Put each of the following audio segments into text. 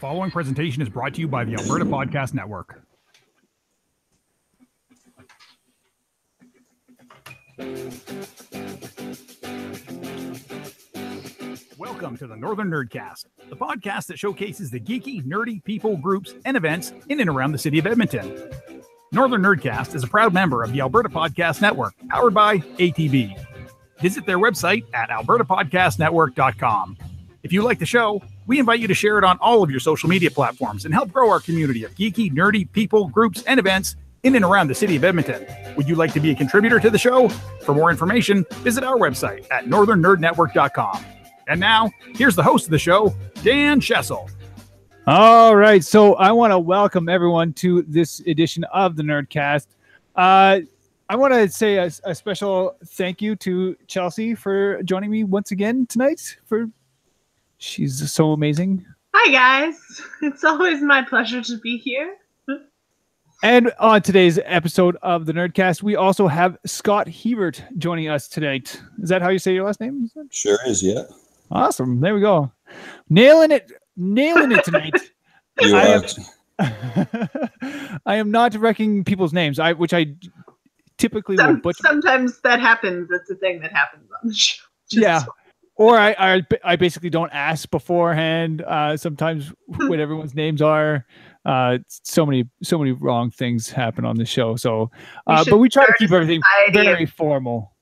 following presentation is brought to you by the Alberta Podcast Network. Welcome to the Northern Nerdcast, the podcast that showcases the geeky, nerdy people, groups, and events in and around the city of Edmonton. Northern Nerdcast is a proud member of the Alberta Podcast Network, powered by ATB. Visit their website at albertapodcastnetwork.com. If you like the show, we invite you to share it on all of your social media platforms and help grow our community of geeky, nerdy people, groups, and events in and around the city of Edmonton. Would you like to be a contributor to the show? For more information, visit our website at northernnerdnetwork.com. And now, here's the host of the show, Dan Schessel. All right, so I want to welcome everyone to this edition of the Nerdcast. I want to say a special thank you to Chelsea for joining me once again tonight. She's so amazing. Hi, guys. It's always my pleasure to be here. And on today's episode of the Nerdcast, we also have Scott Hebert joining us tonight. Is that how you say your last name? Sure is, yeah. Awesome. There we go. Nailing it tonight. I am not wrecking people's names, which I typically will butcher. Sometimes that happens. It's a thing that happens on the show. Yeah. Or I basically don't ask beforehand. Sometimes what everyone's names are. So many wrong things happen on the show. So, but we try to keep everything very formal,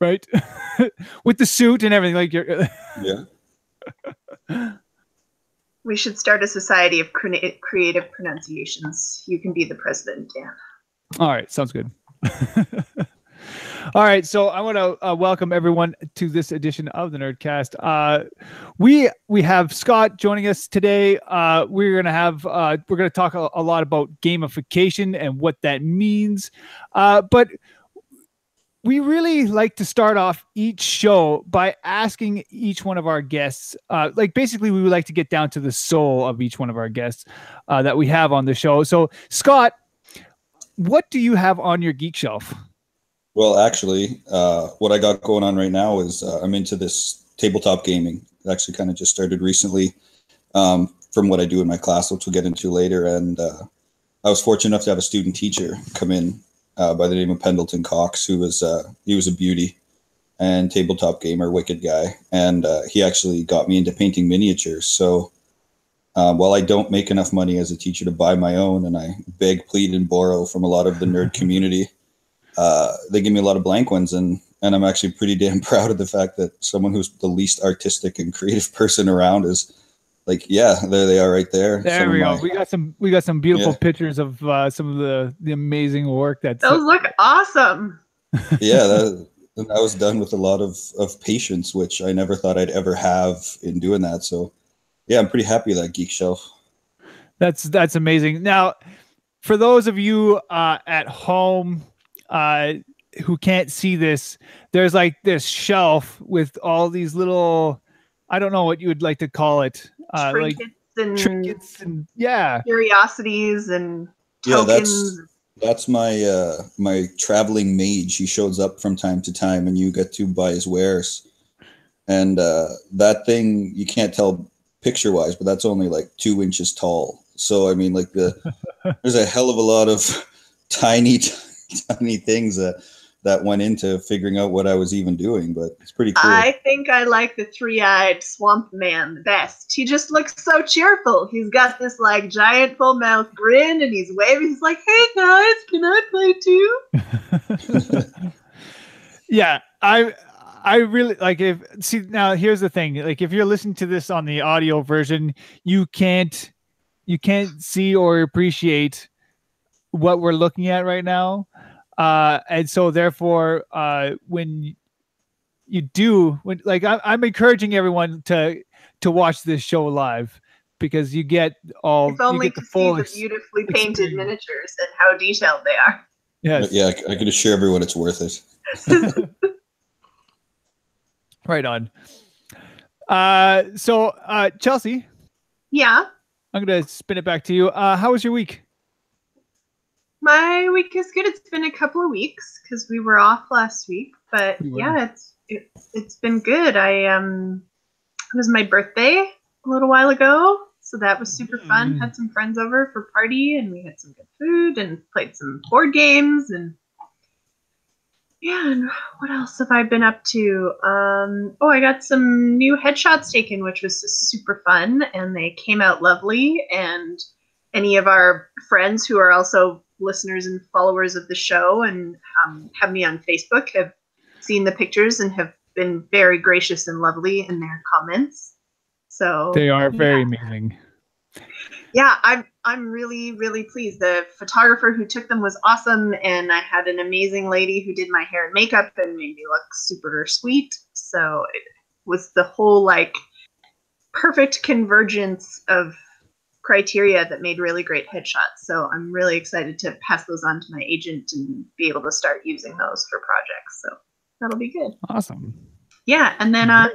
right? With the suit and everything. Like yeah. We should start a society of creative pronunciations. You can be the president, Dan. All right, sounds good. All right, so I want to welcome everyone to this edition of the Nerdcast. We have Scott joining us today. We're gonna talk a lot about gamification and what that means. But we really like to start off each show by asking each one of our guests. Basically, we would like to get down to the soul of each one of our guests that we have on the show. So, Scott, what do you have on your geek shelf? Well, actually, what I got going on right now is I'm into this tabletop gaming. It actually kind of just started recently from what I do in my class, which we'll get into later. And I was fortunate enough to have a student teacher come in by the name of Pendleton Cox, who was he was a beauty and tabletop gamer, wicked guy. And he actually got me into painting miniatures. So while I don't make enough money as a teacher to buy my own, and I beg, plead, and borrow from a lot of the nerd community, they give me a lot of blank ones, and I'm actually pretty damn proud of the fact that someone who's the least artistic and creative person around is like, yeah, there they are right there. There we go. We got some beautiful pictures of some of the amazing work those look awesome. Yeah, that was done with a lot of patience, which I never thought I'd ever have in doing that. So yeah, I'm pretty happy with that geek shelf. That's amazing. Now, for those of you at home who can't see this, there's like this shelf with all these little, I don't know what you would like to call it, trinkets and curiosities and tokens. That's my my traveling mage. He shows up from time to time, and you get to buy his wares. And that thing, you can't tell picture wise, but that's only like 2 inches tall. So I mean, like there's a hell of a lot of tiny things that went into figuring out what I was even doing, but it's pretty cool. I think I like the three-eyed swamp man the best. He just looks so cheerful. He's got this like giant full mouth grin, and he's waving. He's like, "Hey guys, can I play too?" Yeah, I really like now here's the thing. Like if you're listening to this on the audio version, you can't see or appreciate what we're looking at right now. And so therefore, when you do, I'm encouraging everyone to watch this show live, because you get all, if only you get the to full see the beautifully painted miniatures and how detailed they are. Yes. Yeah, I can assure everyone it's worth it. Right on. So Chelsea. Yeah. I'm going to spin it back to you. How was your week? My week is good. It's been a couple of weeks because we were off last week, but yeah, it's been good. It was my birthday a little while ago, So that was super fun. Had some friends over for party, and we had some good food and played some board games. And yeah, and what else have I been up to? I got some new headshots taken, which was super fun, and they came out lovely. And any of our friends who are also listeners and followers of the show and have me on Facebook have seen the pictures and have been very gracious and lovely in their comments. So they are very amazing. Yeah, I'm really, really pleased. The photographer who took them was awesome, and I had an amazing lady who did my hair and makeup and made me look super sweet. So it was the whole like perfect convergence of criteria that made really great headshots. So I'm really excited to pass those on to my agent and be able to start using those for projects. So that'll be good. Awesome. Yeah, and then I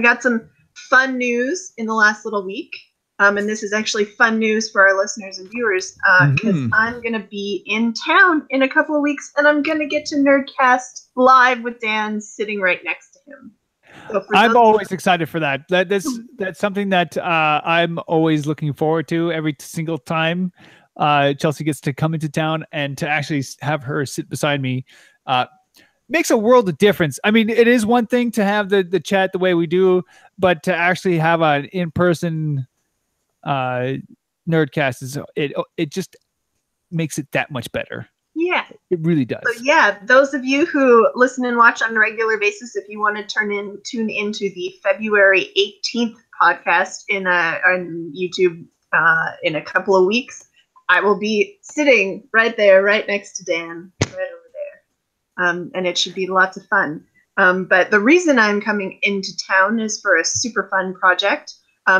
got some fun news in the last little week. And this is actually fun news for our listeners and viewers because I'm going to be in town in a couple of weeks, and I'm going to get to Nerdcast live with Dan sitting right next to him. So I'm always excited for that. That's something that I'm always looking forward to every single time Chelsea gets to come into town, and to actually have her sit beside me makes a world of difference. I mean, it is one thing to have the chat the way we do, but to actually have an in-person Nerdcast it just makes it that much better. Yeah, it really does. So yeah, those of you who listen and watch on a regular basis, if you want to tune into the February 18th podcast on YouTube in a couple of weeks, I will be sitting right there, right next to Dan, right over there, and it should be lots of fun. But the reason I'm coming into town is for a super fun project.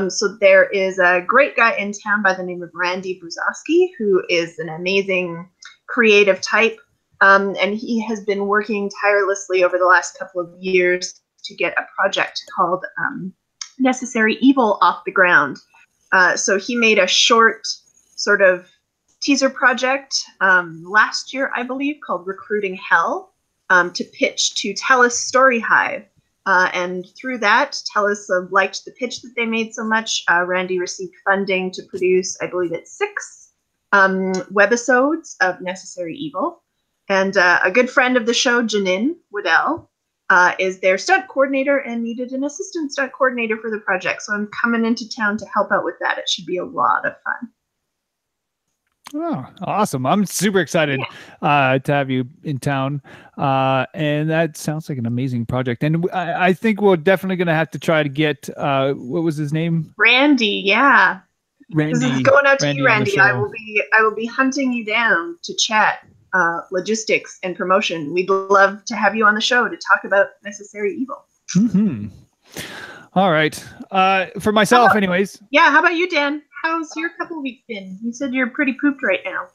So there is a great guy in town by the name of Randy Bruzowski, who is an amazing creative type. And he has been working tirelessly over the last couple of years to get a project called Necessary Evil off the ground. So he made a short sort of teaser project last year, I believe, called Recruiting Hell to pitch to TELUS Story Hive. And through that, TELUS liked the pitch that they made so much. Randy received funding to produce, I believe it's 6 webisodes of Necessary Evil. And a good friend of the show, Janine Waddell, is their stunt coordinator and needed an assistant stunt coordinator for the project. So I'm coming into town to help out with that. It should be a lot of fun. Oh, awesome. I'm super excited to have you in town. And that sounds like an amazing project. And I think we're definitely going to have to try to get, what was his name? Randy. Yeah. Randy. This is going out to you, Randy. I will be hunting you down to chat logistics and promotion. We'd love to have you on the show to talk about Necessary Evil. Mm-hmm. All right. For myself, anyways. Yeah. How about you, Dan? How's your couple of weeks been? You said you're pretty pooped right now.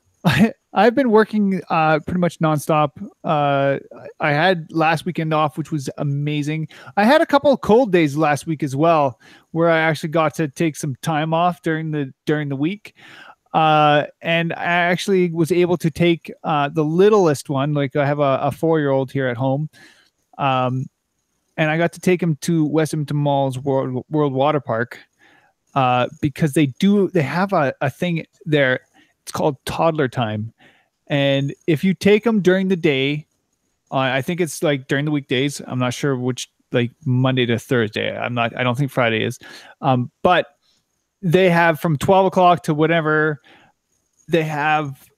I've been working pretty much nonstop. I had last weekend off, which was amazing. I had a couple of cold days last week as well, where I actually got to take some time off during the week. And I actually was able to take the littlest one. Like I have a 4-year-old here at home. And I got to take him to West Edmonton Mall's World Water Park. Because they have a thing there. It's called toddler time. And if you take them during the day, I think it's like during the weekdays. I'm not sure which, like Monday to Thursday. I don't think Friday is. But they have from 12 o'clock to whatever, they have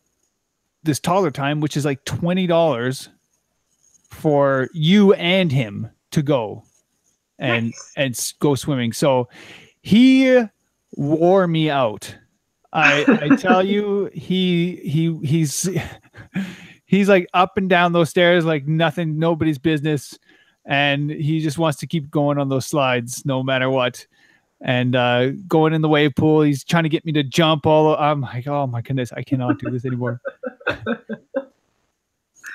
this toddler time, which is like $20 for you and him to go and go swimming. So he wore me out. I tell you, he's like up and down those stairs like nobody's business, and he just wants to keep going on those slides no matter what. And going in the wave pool, he's trying to get me to jump I'm like, oh my goodness, I cannot do this anymore.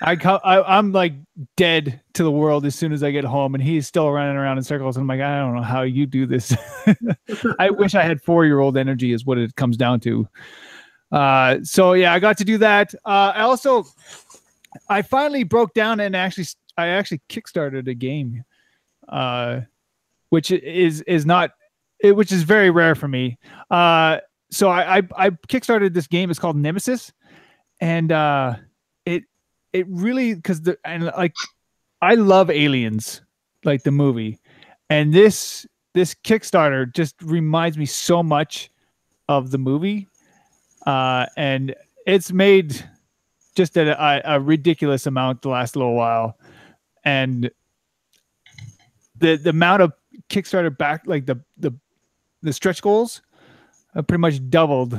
I'm like dead to the world as soon as I get home, and he's still running around in circles. And I'm like, I don't know how you do this. I wish I had 4-year-old energy is what it comes down to. So yeah, I got to do that. I finally broke down and I actually kickstarted a game, which is not which is very rare for me. So I kickstarted this game. It's called Nemesis, and it really, because I love Aliens, like the movie, and this Kickstarter just reminds me so much of the movie, and it's made just a ridiculous amount the last little while, and the amount of Kickstarter back, like the stretch goals, pretty much doubled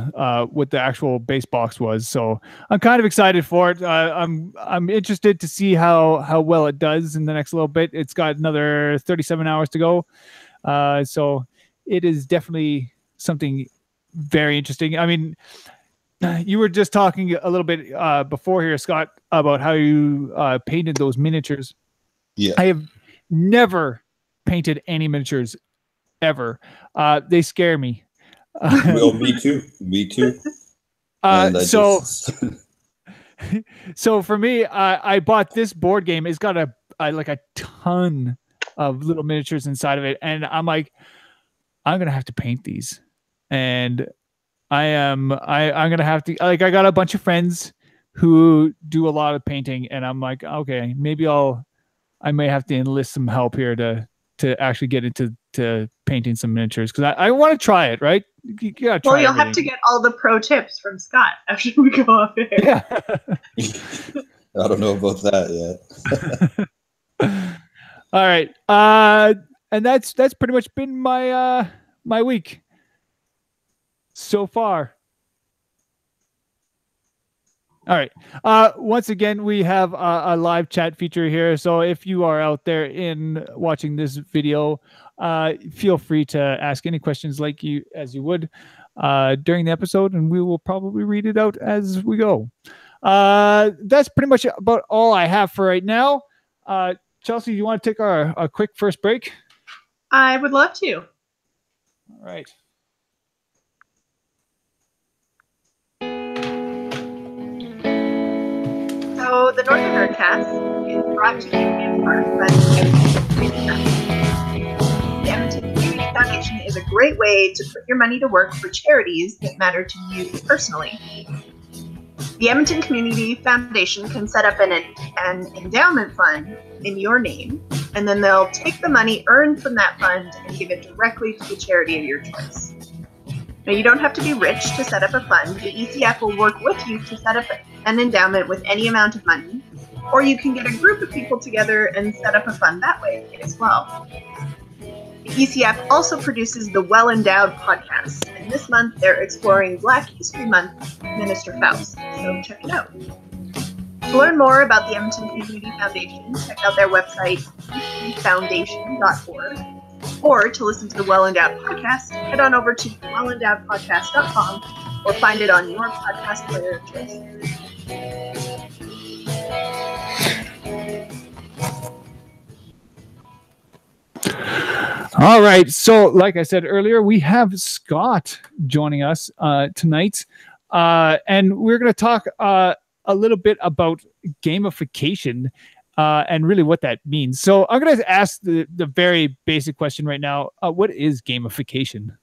what the actual base box was. So I'm kind of excited for it. I'm interested to see how well it does in the next little bit. It's got another 37 hours to go, so it is definitely something very interesting. I mean, you were just talking a little bit before here, Scott, about how you painted those miniatures. Yeah, I have never painted any miniatures ever. They scare me. well, me too. So for me, I bought this board game. It's got a ton of little miniatures inside of it, and I'm like, I'm gonna have to paint these, and I'm gonna have to, like, I got a bunch of friends who do a lot of painting, and I'm like, okay, maybe I may have to enlist some help here to actually get into painting some miniatures, because I want to try it, right? You gotta try. Well, you'll have to get all the pro tips from Scott after we go off air. Yeah. I don't know about that yet. All right. And that's pretty much been my my week so far. All right. Once again, we have a live chat feature here. So if you are out there in watching this video, feel free to ask any questions as you would during the episode, and we will probably read it out as we go. That's pretty much about all I have for right now. Chelsea, you want to take a quick first break? I would love to. All right. So the Northern Nerdcast is brought to you in part by the Edmonton Community Foundation is a great way to put your money to work for charities that matter to you personally. The Edmonton Community Foundation can set up an endowment fund in your name, and then they'll take the money earned from that fund and give it directly to the charity of your choice. Now, you don't have to be rich to set up a fund. The ECF will work with you to set up an endowment with any amount of money, or you can get a group of people together and set up a fund that way as well. The ECF also produces the Well Endowed podcast, and this month they're exploring Black History Month with Minister Faust, so check it out. To learn more about the Edmonton Community Foundation, check out their website, foundation.org. Or to listen to the Well Endowed podcast, head on over to wellendowedpodcast.com or find it on your podcast player of choice. All right. So, like I said earlier, we have Scott joining us tonight, and we're going to talk a little bit about gamification. And really what that means. So I'm going to ask the very basic question right now. What is gamification?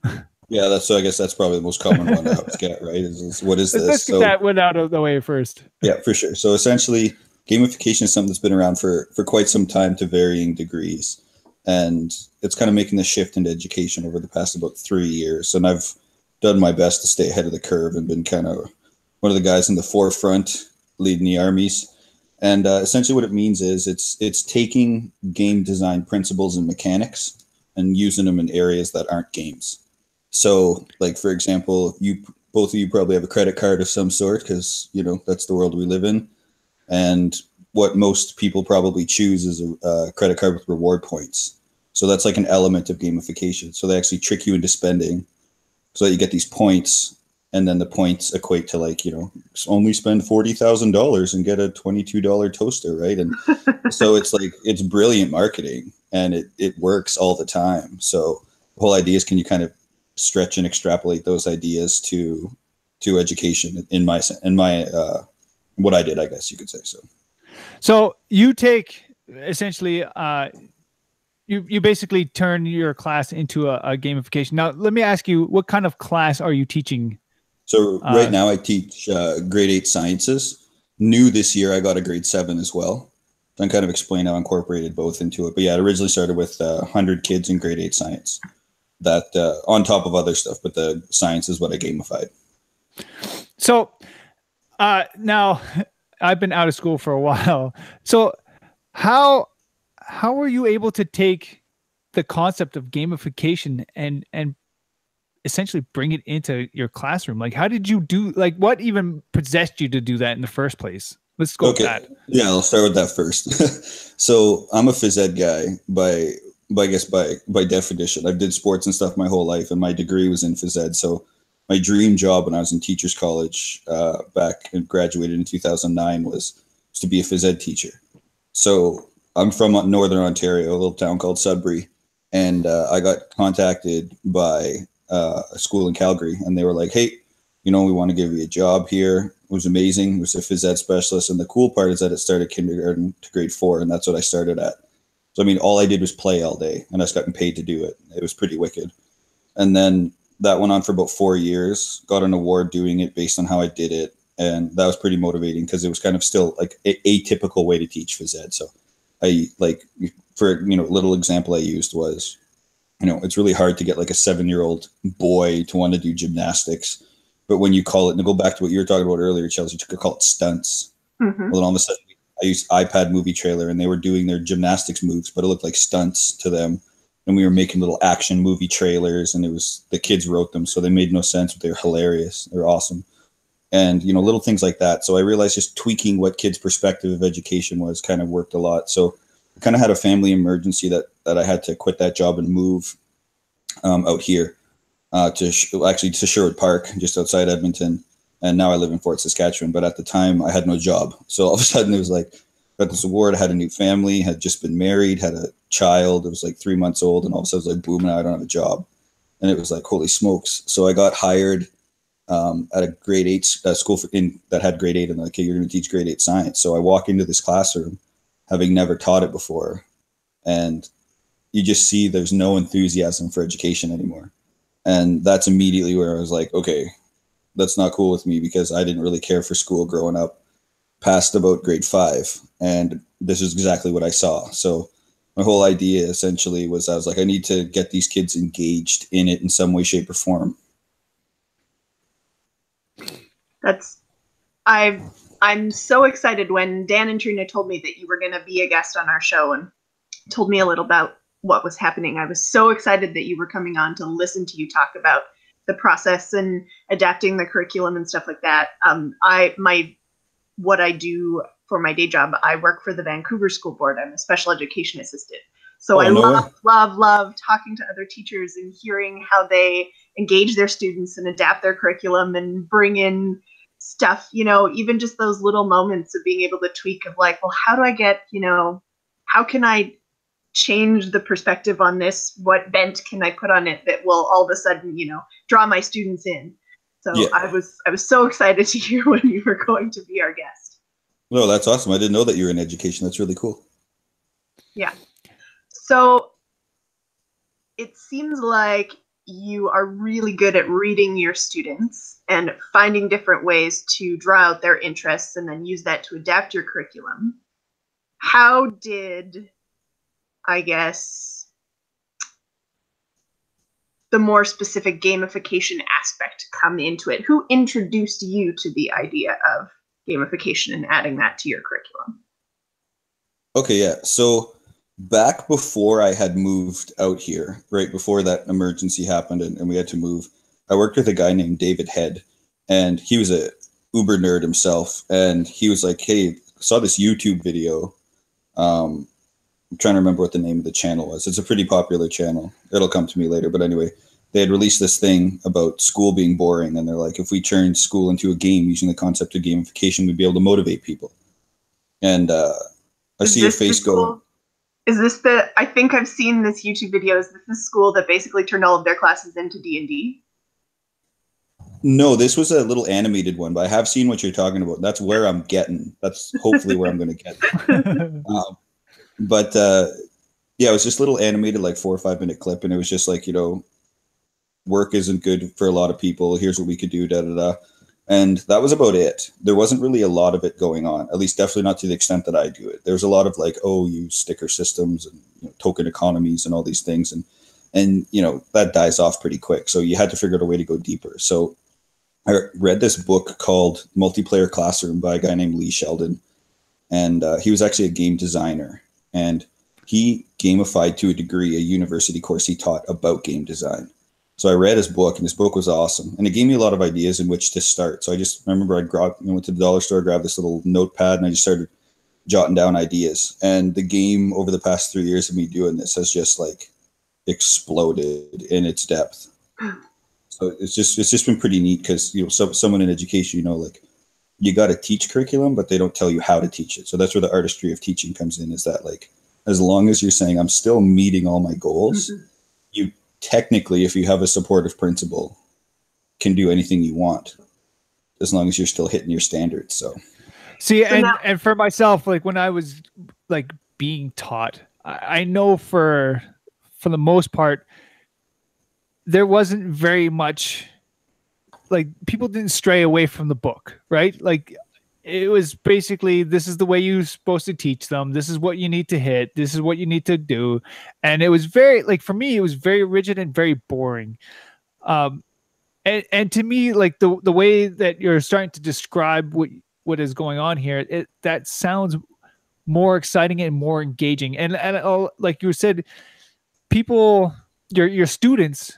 Yeah, I guess that's probably the most common one to get, right? What is this? Let's get that one out of the way first. Yeah, for sure. So essentially, gamification is something that's been around for quite some time to varying degrees. And it's kind of making the shift into education over the past about 3 years. And I've done my best to stay ahead of the curve and been kind of one of the guys in the forefront leading the armies. And essentially what it means is it's taking game design principles and mechanics and using them in areas that aren't games. So, like, for example, both of you probably have a credit card of some sort because, that's the world we live in. And what most people probably choose is a credit card with reward points. So that's like an element of gamification. So they actually trick you into spending so that you get these points. And then the points equate to, like, only spend $40,000 and get a $22 toaster, right? And so it's brilliant marketing, and it works all the time. So the whole idea is, can you kind of stretch and extrapolate those ideas to education in my what I did, I guess you could say so. So you take essentially you basically turn your class into a gamification. Now, let me ask you, what kind of class are you teaching? So right now I teach grade 8 sciences. New this year, I got a grade 7 as well. So I'm kind of explain how I incorporated both into it. But yeah, it originally started with 100 kids in grade 8 science. That on top of other stuff, but the science is what I gamified. So now I've been out of school for a while. So how were you able to take the concept of gamification and essentially bring it into your classroom? Like, how did you do, like, what even possessed you to do that in the first place? Let's go with that. Yeah, I'll start with that first. So I'm a phys ed guy by definition. I did sports and stuff my whole life, and my degree was in phys ed. So my dream job when I was in teachers college back and graduated in 2009 was to be a phys ed teacher. So I'm from Northern Ontario, a little town called Sudbury, and I got contacted by a school in Calgary, and they were like, hey, we want to give you a job here. It was amazing. It was a phys ed specialist. And the cool part is that it started kindergarten to grade 4, and that's what I started at. So, I mean, all I did was play all day, and I was getting paid to do it. It was pretty wicked. And then that went on for about 4 years, got an award doing it based on how I did it. And that was pretty motivating because it was kind of still like a atypical way to teach phys ed. So I for little example I used was, it's really hard to get like a 7-year-old boy to want to do gymnastics. But when you call it, and to go back to what you were talking about earlier, Chelsea, you could call it stunts. Mm-hmm. Well, then all of a sudden I used iPad movie trailer, and they were doing their gymnastics moves, but it looked like stunts to them. And we were making little action movie trailers, and the kids wrote them. So they made no sense, but they were hilarious. They were awesome. And, little things like that. So I realized just tweaking what kids' perspective of education was kind of worked a lot. So I kind of had a family emergency that I had to quit that job and move out here to Sherwood Park, just outside Edmonton. And now I live in Fort Saskatchewan. But at the time, I had no job. So all of a sudden, it was like, got this award, had a new family, had just been married, had a child. It was like 3 months old. And all of a sudden, it was like, boom, now I don't have a job. And it was like, holy smokes. So I got hired at a grade 8 school that had grade 8, and like, hey, you're going to teach grade 8 science. So I walk into this classroom having never taught it before, and you just see there's no enthusiasm for education anymore. And that's immediately where I was like, okay, that's not cool with me, because I didn't really care for school growing up past about grade 5. And this is exactly what I saw. So my whole idea essentially was, I was like, I need to get these kids engaged in it in some way, shape, or form. I'm so excited when Dan and Trina told me that you were going to be a guest on our show and told me a little about what was happening. I was so excited that you were coming on to listen to you talk about the process and adapting the curriculum and stuff like that. What I do for my day job, I work for the Vancouver School Board. I'm a special education assistant. So I love talking to other teachers and hearing how they engage their students and adapt their curriculum and bring in stuff, even just those little moments of being able to tweak of like, well, how do I get, how can I change the perspective on this? What bent can I put on it that will all of a sudden, draw my students in? So yeah. I was so excited to hear when you were going to be our guest. No, that's awesome. I didn't know that you were in education. That's really cool. Yeah. So it seems like you are really good at reading your students and finding different ways to draw out their interests and then use that to adapt your curriculum. How did, I guess, the more specific gamification aspect come into it? Who introduced you to the idea of gamification and adding that to your curriculum? Okay, yeah. So back before I had moved out here, right before that emergency happened and we had to move, I worked with a guy named David Head, and he was a uber nerd himself. And he was like, hey, I saw this YouTube video. I'm trying to remember what the name of the channel was. It's a pretty popular channel. It'll come to me later. But anyway, they had released this thing about school being boring. And they're like, if we turn school into a game using the concept of gamification, we'd be able to motivate people. And I see your face go. Is this I think I've seen this YouTube video. Is this the school that basically turned all of their classes into D&D? No, this was a little animated one, but I have seen what you're talking about. That's where I'm getting. That's hopefully where I'm going to get. But Yeah, it was just little animated, like 4 or 5 minute clip. And it was just like, work isn't good for a lot of people. Here's what we could do, da, da, da. And that was about it. There wasn't really a lot of it going on, at least definitely not to the extent that I do it. There's a lot of like, use sticker systems and token economies and all these things. And that dies off pretty quick. So you had to figure out a way to go deeper. So I read this book called Multiplayer Classroom by a guy named Lee Sheldon. And he was actually a game designer. And he gamified to a degree a university course he taught about game design. So I read his book, and his book was awesome. And it gave me a lot of ideas in which to start. So I just remember I went to the dollar store, grabbed this little notepad, and I just started jotting down ideas. And the game over the past 3 years of me doing this has just like exploded in its depth. So it's just been pretty neat because, someone in education, like you got to teach curriculum, but they don't tell you how to teach it. So that's where the artistry of teaching comes in, is that like, as long as you're saying, I'm still meeting all my goals, you technically, if you have a supportive principal, can do anything you want as long as you're still hitting your standards. So see, and for myself, like when I was like being taught, I know for the most part, there wasn't very much, like people didn't stray away from the book, right? Like it was basically, this is the way you're supposed to teach them. This is what you need to hit. This is what you need to do. And it was very, like, for me, it was very rigid and very boring. And to me, like the way that you're starting to describe what is going on here, that sounds more exciting and more engaging. And like you said, people, your students,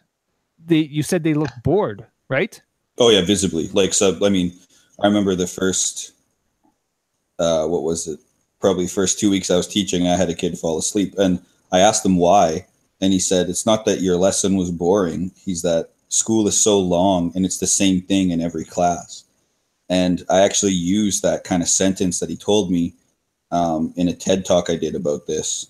you said they look bored, right? Oh yeah, visibly. Like, so, I mean, I remember the first, probably first 2 weeks I was teaching, I had a kid fall asleep, and I asked him why. And he said, it's not that your lesson was boring. He's that school is so long and it's the same thing in every class. And I actually used that kind of sentence that he told me in a TED talk I did about this,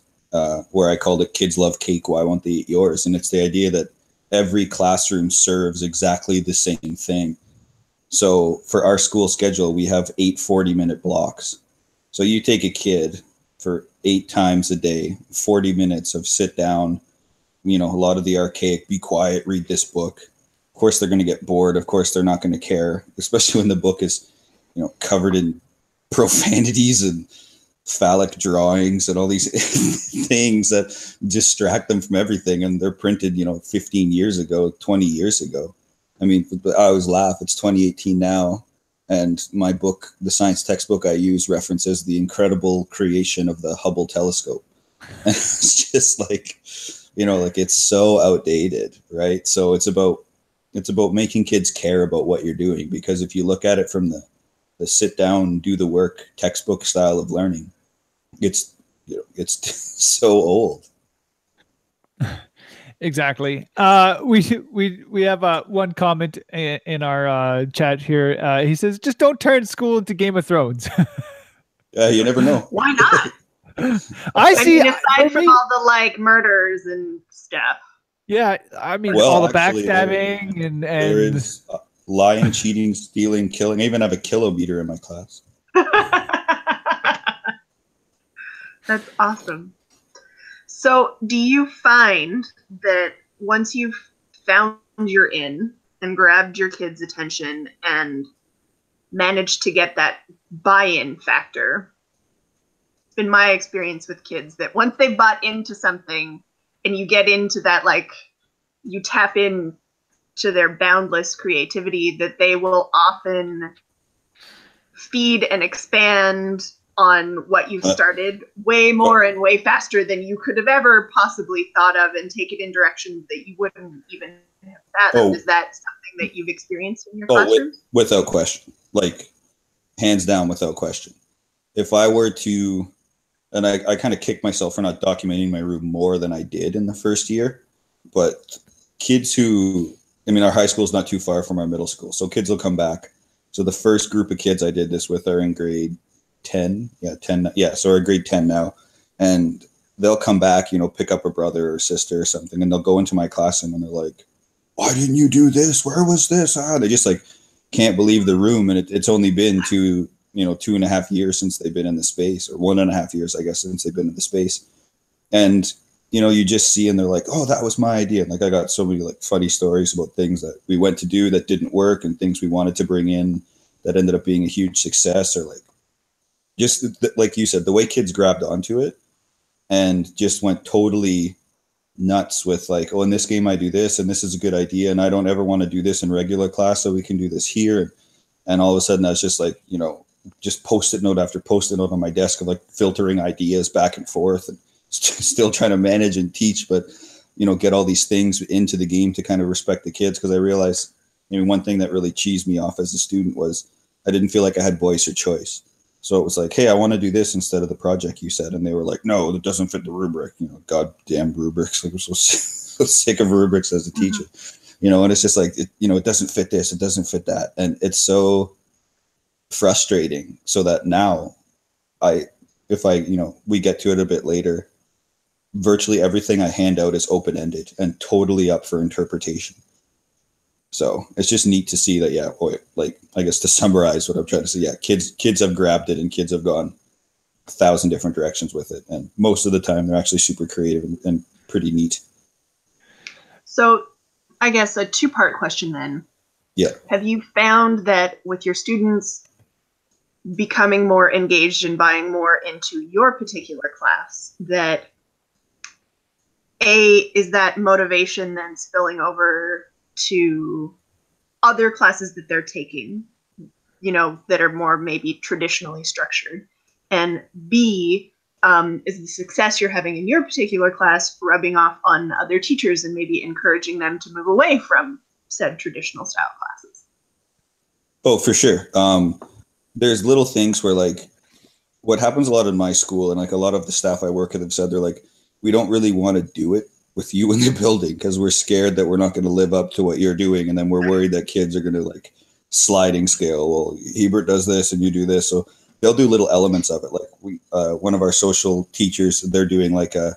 where I called it "Kids love cake, why won't they eat yours?" And it's the idea that every classroom serves exactly the same thing. So for our school schedule, we have 8 40-minute blocks. So you take a kid for 8 times a day, 40 minutes of sit down, a lot of the archaic, be quiet, read this book. Of course, they're going to get bored. Of course, they're not going to care, especially when the book is, covered in profanities and phallic drawings and all these things that distract them from everything. And they're printed, 15 years ago, 20 years ago. I mean, I always laugh. It's 2018 now. And my book, the science textbook I use, references the incredible creation of the Hubble telescope. And it's just like, it's so outdated, right? So it's about making kids care about what you're doing. Because if you look at it from the sit down, do the work, textbook style of learning, it's so old. Exactly. We have one comment in our chat here. He says, "Just don't turn school into Game of Thrones." You never know. Why not? Aside from all the like murders and stuff. Yeah, I mean, all the backstabbing and there is lying, cheating, stealing, killing. I even have a kilometer in my class. That's awesome. So do you find that once you've found your in and grabbed your kids' attention and managed to get that buy-in factor, it's been my experience with kids that once they bought into something and you get into that, like you tap in to their boundless creativity, that they will often feed and expand on what you've started way more and way faster than you could have ever possibly thought of, and take it in directions that you wouldn't even have fathomed. Is that something that you've experienced in your classrooms? Without question. Like, hands down, without question. If I were to, and I kind of kicked myself for not documenting my room more than I did in the first year, but kids our high school is not too far from our middle school, so kids will come back. So the first group of kids I did this with are in grade 10. So we're grade 10 now, and they'll come back, pick up a brother or sister or something, and they'll go into my classroom and they're like, "Why didn't you do this? Where was this?" They just like can't believe the room. And it's only been 2.5 years since they've been in the space, or 1.5 years, I guess, since they've been in the space. And you just see and they're like, oh, that was my idea. And like, I got so many like funny stories about things that we went to do that didn't work and things we wanted to bring in that ended up being a huge success, or like just like you said, the way kids grabbed onto it and just went totally nuts with like, oh, in this game I do this and this is a good idea and I don't ever want to do this in regular class, so we can do this here. And all of a sudden I was just like, just post-it note after post-it note on my desk of like filtering ideas back and forth and still trying to manage and teach, but get all these things into the game to kind of respect the kids. Because I realized one thing that really cheesed me off as a student was I didn't feel like I had voice or choice. So it was like, hey, I want to do this instead of the project you said. And they were like, no, that doesn't fit the rubric. Goddamn rubrics. Like, I'm so sick of rubrics as a teacher, and it's just like, it doesn't fit this. It doesn't fit that. And it's so frustrating. So that now if we get to it a bit later, virtually everything I hand out is open-ended and totally up for interpretation. So it's just neat to see that, I guess to summarize what I'm trying to say, kids have grabbed it and kids have gone 1,000 different directions with it. And most of the time they're actually super creative and pretty neat. So I guess a two-part question then. Yeah. Have you found that with your students becoming more engaged and buying more into your particular class, that is that motivation then spilling over to other classes that they're taking, that are more maybe traditionally structured? And B, is the success you're having in your particular class rubbing off on other teachers and maybe encouraging them to move away from said traditional style classes? Oh, for sure. There's little things where like what happens a lot in my school and like a lot of the staff I work with have said, they're like, we don't really want to do it with you in the building because we're scared that we're not going to live up to what you're doing. And then we're worried that kids are going to like sliding scale. Well, Hebert does this and you do this. So they'll do little elements of it. Like one of our social teachers, they're doing like a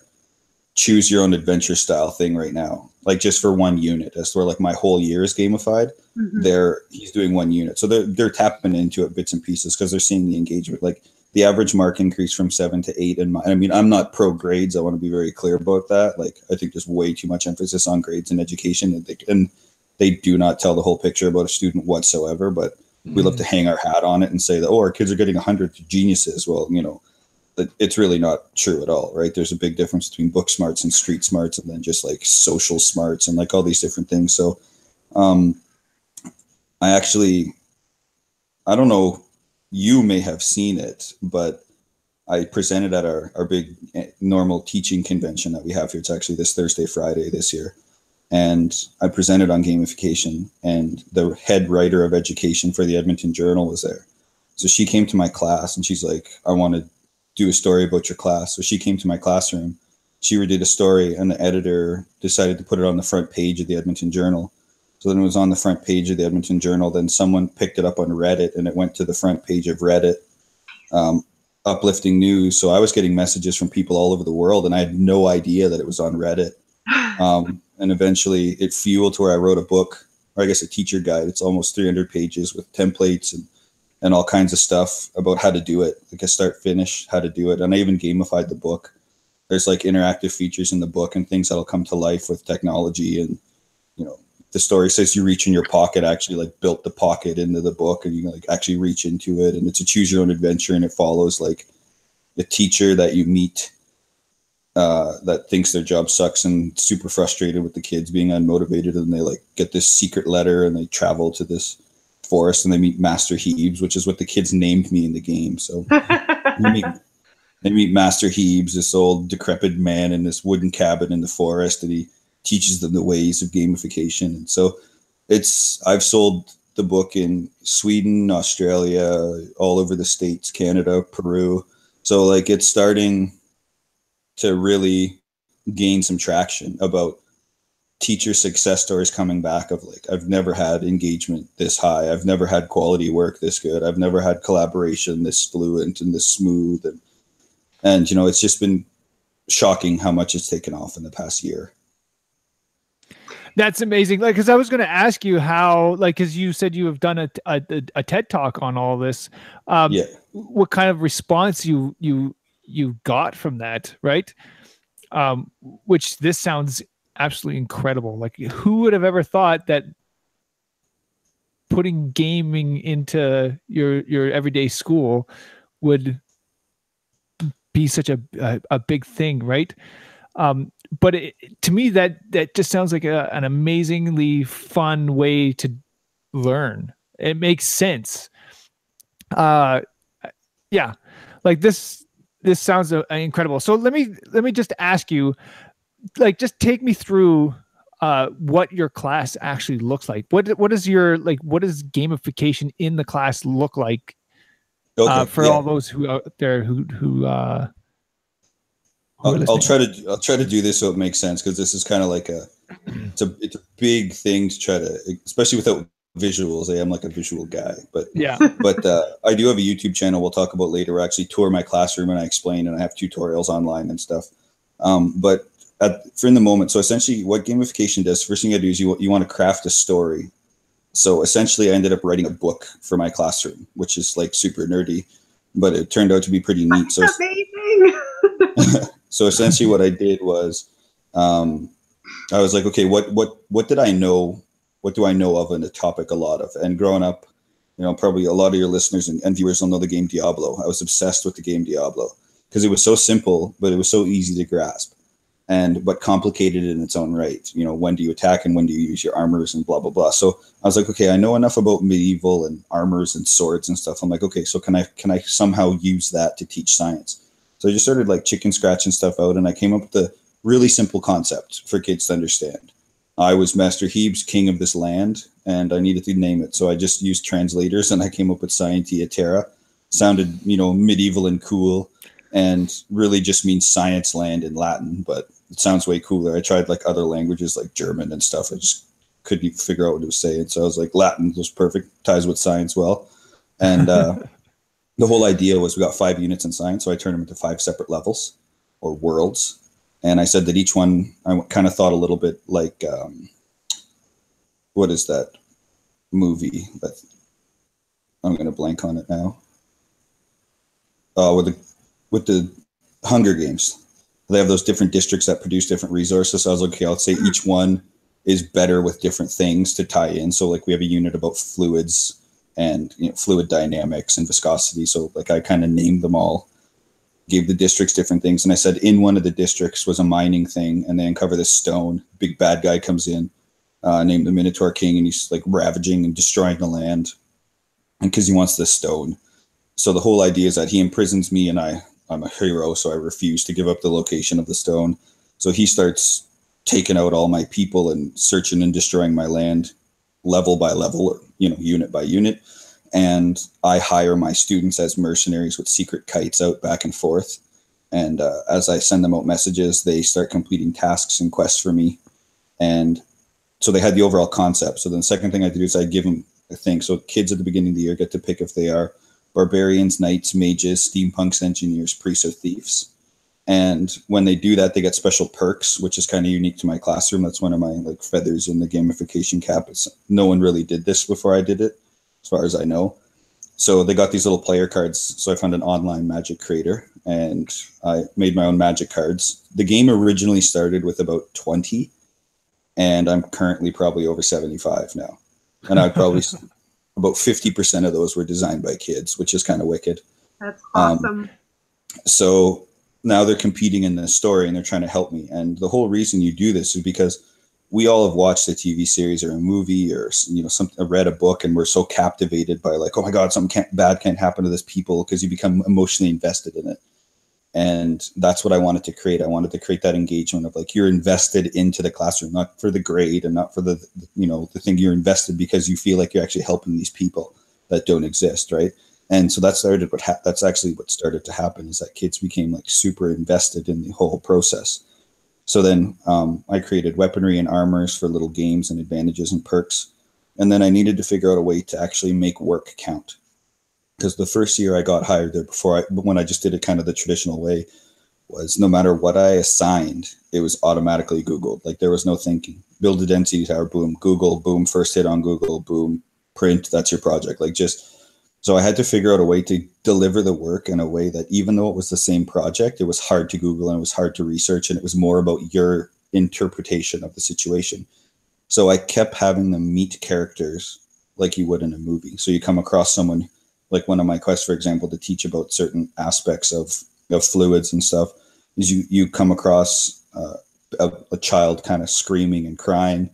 choose your own adventure style thing right now. Like just for one unit, as where like my whole year is gamified. Mm-hmm. He's doing one unit. So they're tapping into it bits and pieces because they're seeing the engagement. Like the average mark increase from 7 to 8. I'm not pro grades. I want to be very clear about that. Like, I think there's way too much emphasis on grades in education, and they do not tell the whole picture about a student whatsoever. But we love to hang our hat on it and say that, oh, our kids are getting 100 geniuses. Well, it's really not true at all, right? There's a big difference between book smarts and street smarts, and then just like social smarts and like all these different things. So, I don't know. You may have seen it, but I presented at our big normal teaching convention that we have here. It's actually this Thursday, Friday this year. And I presented on gamification, and the head writer of education for the Edmonton Journal was there. So she came to my class and she's like, I want to do a story about your class. So she came to my classroom. She redid a story and the editor decided to put it on the front page of the Edmonton Journal. So then it was on the front page of the Edmonton Journal. Then someone picked it up on Reddit and it went to the front page of Reddit, uplifting news. So I was getting messages from people all over the world and I had no idea that it was on Reddit. And eventually it fueled to where I wrote a book, or I guess a teacher guide. It's almost 300 pages with templates and all kinds of stuff about how to do it, like a start finish, how to do it. And I even gamified the book. There's like interactive features in the book and things that'll come to life with technology. And, the story says you reach in your pocket, actually like built the pocket into the book and you can like actually reach into it. And it's a choose your own adventure. And it follows like the teacher that you meet that thinks their job sucks and super frustrated with the kids being unmotivated. And they like get this secret letter and they travel to this forest and they meet Master Hebes, which is what the kids named me in the game. So they meet Master Hebes, this old decrepit man in this wooden cabin in the forest, and he teaches them the ways of gamification. And so I've sold the book in Sweden, Australia, all over the States, Canada, Peru. So like it's starting to really gain some traction about teacher success stories coming back of like, I've never had engagement this high. I've never had quality work this good. I've never had collaboration this fluent and this smooth. And it's just been shocking how much it's taken off in the past year. That's amazing. Like, because I was going to ask you how, like, because you said you have done a TED talk on all this. What kind of response you got from that, right? which this sounds absolutely incredible. Like, who would have ever thought that putting gaming into your everyday school would be such a big thing, right? But to me, that just sounds like an amazingly fun way to learn. It makes sense. Yeah, like this sounds incredible. So let me just ask you, like, just take me through what your class actually looks like. What does gamification in the class look like? For all those who out there who I'll try to do this so it makes sense, because this is kind of like it's a big thing to try to, especially without visuals. I'm like a visual guy, but yeah. But I do have a YouTube channel we'll talk about later. I actually tour my classroom and I explain, and I have tutorials online and stuff. But for in the moment, so essentially what gamification does, first thing you do is you want to craft a story. So essentially I ended up writing a book for my classroom, which is like super nerdy, but it turned out to be pretty neat. That's amazing. So essentially what I did was I was like, okay, what did I know? What do I know of in a topic a lot of? And growing up, probably a lot of your listeners and viewers will know the game Diablo. I was obsessed with the game Diablo because it was so simple, but it was so easy to grasp, but complicated in its own right. When do you attack and when do you use your armors and blah, blah, blah. So I was like, okay, I know enough about medieval and armors and swords and stuff. I'm like, okay, so can I somehow use that to teach science? So I just started like chicken scratching stuff out, and I came up with a really simple concept for kids to understand. I was Master Hebes, king of this land, and I needed to name it. So I just used translators, and I came up with Scientia Terra. Sounded, medieval and cool, and really just means science land in Latin, but it sounds way cooler. I tried like other languages like German and stuff. I just couldn't even figure out what it was saying. So I was like, Latin was perfect, ties with science well. And the whole idea was we got 5 units in science, so I turned them into 5 separate levels or worlds. And I said that each one, I kind of thought a little bit like, what is that movie? I'm going to blank on it now. With the Hunger Games, they have those different districts that produce different resources. So I was like, okay, I'll say each one is better with different things to tie in. So like we have a unit about fluids and fluid dynamics and viscosity. So like I kind of named them all, gave the districts different things. And I said in one of the districts was a mining thing, and they uncover this stone. Big bad guy comes in, named the Minotaur King, and he's like ravaging and destroying the land, and because he wants this stone. So the whole idea is that he imprisons me, and I'm a hero, so I refuse to give up the location of the stone. So he starts taking out all my people and searching and destroying my land level by level, or unit by unit. And I hire my students as mercenaries with secret kites out back and forth. And as I send them out messages, they start completing tasks and quests for me. And so they had the overall concept. So then the second thing I do is I give them a thing. So kids at the beginning of the year get to pick if they are barbarians, knights, mages, steampunks, engineers, priests, or thieves. And when they do that, they get special perks, which is kind of unique to my classroom. That's one of my like feathers in the gamification cap. No one really did this before I did it, as far as I know. So they got these little player cards. So I found an online magic creator, and I made my own magic cards. The game originally started with about 20, and I'm currently probably over 75 now. And I probably about 50% of those were designed by kids, which is kind of wicked. That's awesome. So now they're competing in this story, and they're trying to help me. And the whole reason you do this is because we all have watched a TV series or a movie or read a book, and we're so captivated by like, oh my God, something bad can't happen to this people, because you become emotionally invested in it. And that's what I wanted to create. I wanted to create that engagement of like, you're invested into the classroom, not for the grade and not for the thing. You're invested because you feel like you're actually helping these people that don't exist, right? And so that's actually what started to happen, is that kids became like super invested in the whole process. So then I created weaponry and armors for little games and advantages and perks. And then I needed to figure out a way to actually make work count. Because the first year I got hired there, when I just did it kind of the traditional way, was no matter what I assigned, it was automatically Googled. Like there was no thinking. Build a density tower, boom, Google, boom, first hit on Google, boom, print, that's your project. Like just So I had to figure out a way to deliver the work in a way that, even though it was the same project, it was hard to Google and it was hard to research, and it was more about your interpretation of the situation. So I kept having them meet characters like you would in a movie. So you come across someone, like one of my quests, for example, to teach about certain aspects of fluids and stuff, is you come across a child kind of screaming and crying,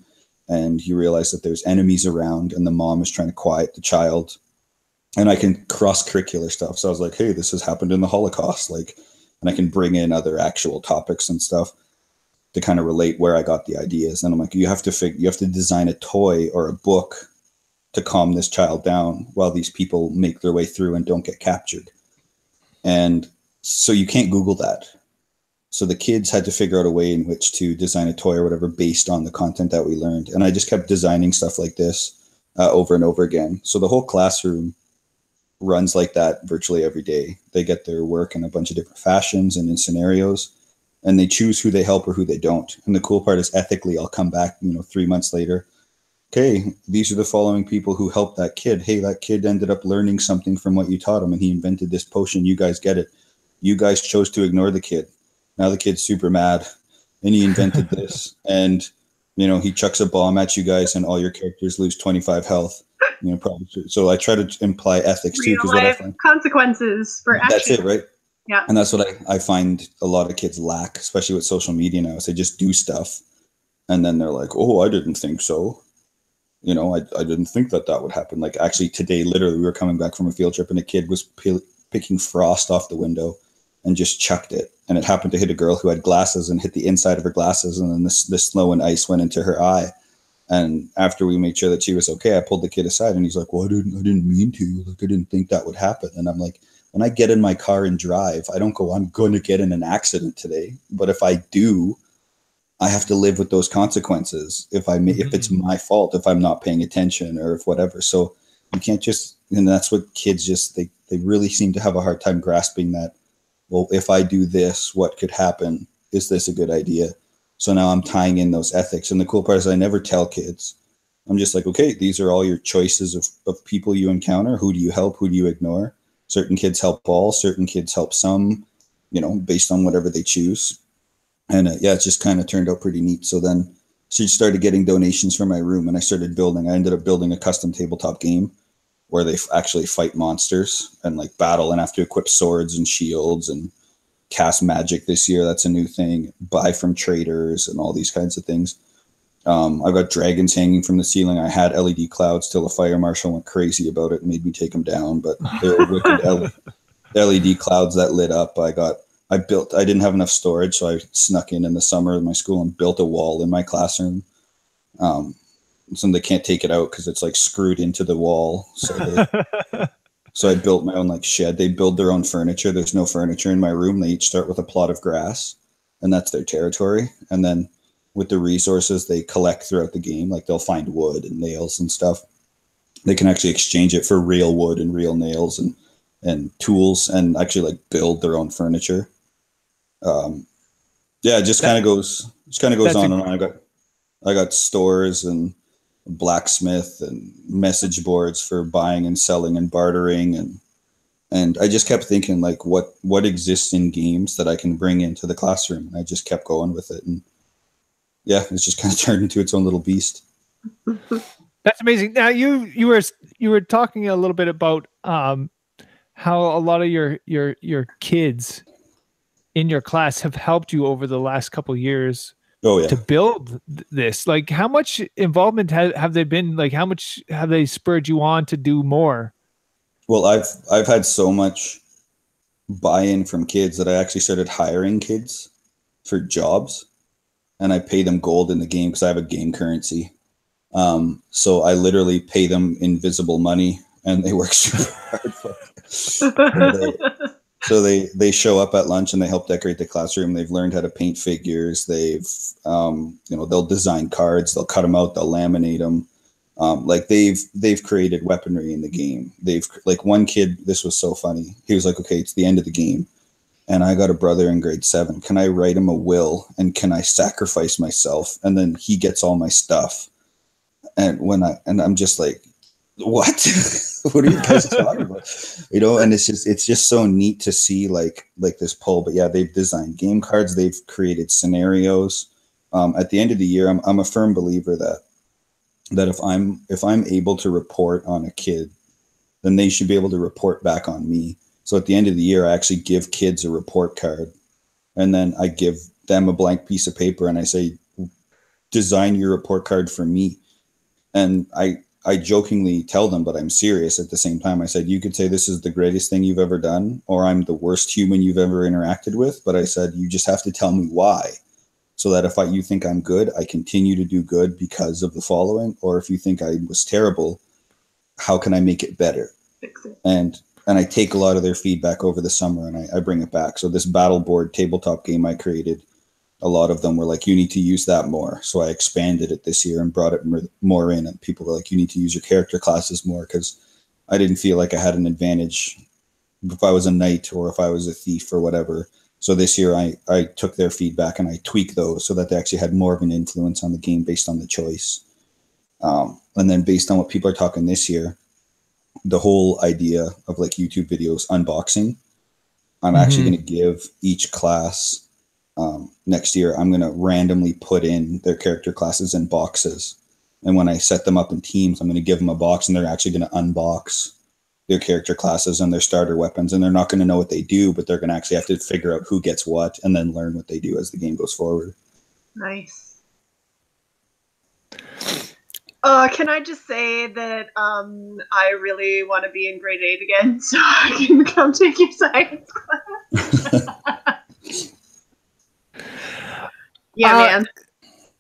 and you realize that there's enemies around and the mom is trying to quiet the child. And I can cross-curricular stuff. So I was like, hey, this has happened in the Holocaust. Like, and I can bring in other actual topics and stuff to kind of relate where I got the ideas. And I'm like, you have to design a toy or a book to calm this child down while these people make their way through and don't get captured. And so you can't Google that. So the kids had to figure out a way in which to design a toy or whatever based on the content that we learned. And I just kept designing stuff like this over and over again. So the whole classroom runs like that virtually every day. They get their work in a bunch of different fashions and in scenarios, and they choose who they help or who they don't. And the cool part is, ethically, I'll come back, 3 months later. Okay, these are the following people who helped that kid. Hey, that kid ended up learning something from what you taught him, and he invented this potion. You guys get it. You guys chose to ignore the kid. Now the kid's super mad, and he invented this. And, he chucks a bomb at you guys, and all your characters lose 25 health. Probably. So I try to imply ethics too, because what I find, consequences for action. That's it, right? Yeah. And that's what I find a lot of kids lack, especially with social media now. Is they just do stuff, and then they're like, "Oh, I didn't think so." I didn't think that would happen. Like, actually, today, literally, we were coming back from a field trip, and a kid was picking frost off the window and just chucked it. And it happened to hit a girl who had glasses and hit the inside of her glasses, and then the snow and ice went into her eye. And after we made sure that she was okay, I pulled the kid aside, and he's like, well, I didn't mean to. Like, I didn't think that would happen. And I'm like, when I get in my car and drive, I don't go, I'm going to get in an accident today. But if I do, I have to live with those consequences. If it's my fault, if I'm not paying attention, or if whatever. So you can't just, and that's what kids just, they really seem to have a hard time grasping that, well, if I do this, what could happen? Is this a good idea? So now I'm tying in those ethics. And the cool part is I never tell kids. I'm just like, okay, these are all your choices of people you encounter. Who do you help? Who do you ignore? Certain kids help all. Certain kids help some, based on whatever they choose. And it just kind of turned out pretty neat. So then she started getting donations from my room, and I ended up building a custom tabletop game where they actually fight monsters and like battle, and have to equip swords and shields and cast magic this year. That's a new thing. Buy from traders and all these kinds of things. I've got dragons hanging from the ceiling. I had LED clouds till the fire marshal went crazy about it and made me take them down, but they were wicked LED clouds that lit up. I didn't have enough storage, so I snuck in the summer of my school and built a wall in my classroom. So they can't take it out because it's like screwed into the wall. So I built my own like shed. They build their own furniture. There's no furniture in my room. They each start with a plot of grass, and that's their territory. And then with the resources they collect throughout the game, like they'll find wood and nails and stuff. They can actually exchange it for real wood and real nails and tools, and actually like build their own furniture. It just kind of goes on and on. I got stores and blacksmith and message boards for buying and selling and bartering, and I just kept thinking, like, what exists in games that I can bring into the classroom. And I just kept going with it, and it's just kind of turned into its own little beast. That's amazing. Now you were talking a little bit about how a lot of your kids in your class have helped you over the last couple of years. Oh, yeah. To build this. Like, how much involvement have they been? Like, how much have they spurred you on to do more? Well, I've had so much buy-in from kids that I actually started hiring kids for jobs, and I pay them gold in the game because I have a game currency. So I literally pay them invisible money, and they work super hard for it. So they show up at lunch and they help decorate the classroom. They've learned how to paint figures. They've, they'll design cards. They'll cut them out. They'll laminate them. They've created weaponry in the game. Like one kid, this was so funny. He was like, okay, it's the end of the game, and I got a brother in grade 7. Can I write him a will, and can I sacrifice myself? And then he gets all my stuff. And I'm just like, what? what are you guys talking about? You know, and it's just so neat to see like this poll. But yeah, they've designed game cards, they've created scenarios. At the end of the year, I'm a firm believer that if I'm able to report on a kid, then they should be able to report back on me. So at the end of the year, I actually give kids a report card, and then I give them a blank piece of paper and I say, design your report card for me. And I jokingly tell them, but I'm serious at the same time. I said, you could say this is the greatest thing you've ever done, or I'm the worst human you've ever interacted with. But I said, you just have to tell me why, so that if you think I'm good, I continue to do good because of the following. Or if you think I was terrible, how can I make it better? Fix it. And I take a lot of their feedback over the summer and I bring it back. So this battle board tabletop game I created, a lot of them were like, you need to use that more. So I expanded it this year and brought it more in. And people were like, you need to use your character classes more, because I didn't feel like I had an advantage if I was a knight or if I was a thief or whatever. So this year I took their feedback and I tweaked those so that they actually had more of an influence on the game based on the choice. And then based on what people are talking this year, the whole idea of like YouTube videos unboxing, I'm actually going to give each class next year, I'm going to randomly put in their character classes in boxes. And when I set them up in teams, I'm going to give them a box and they're actually going to unbox their character classes and their starter weapons. And they're not going to know what they do, but they're going to actually have to figure out who gets what and then learn what they do as the game goes forward. Nice. Can I just say that I really want to be in grade 8 again, so I can come take your science class? Yeah, man.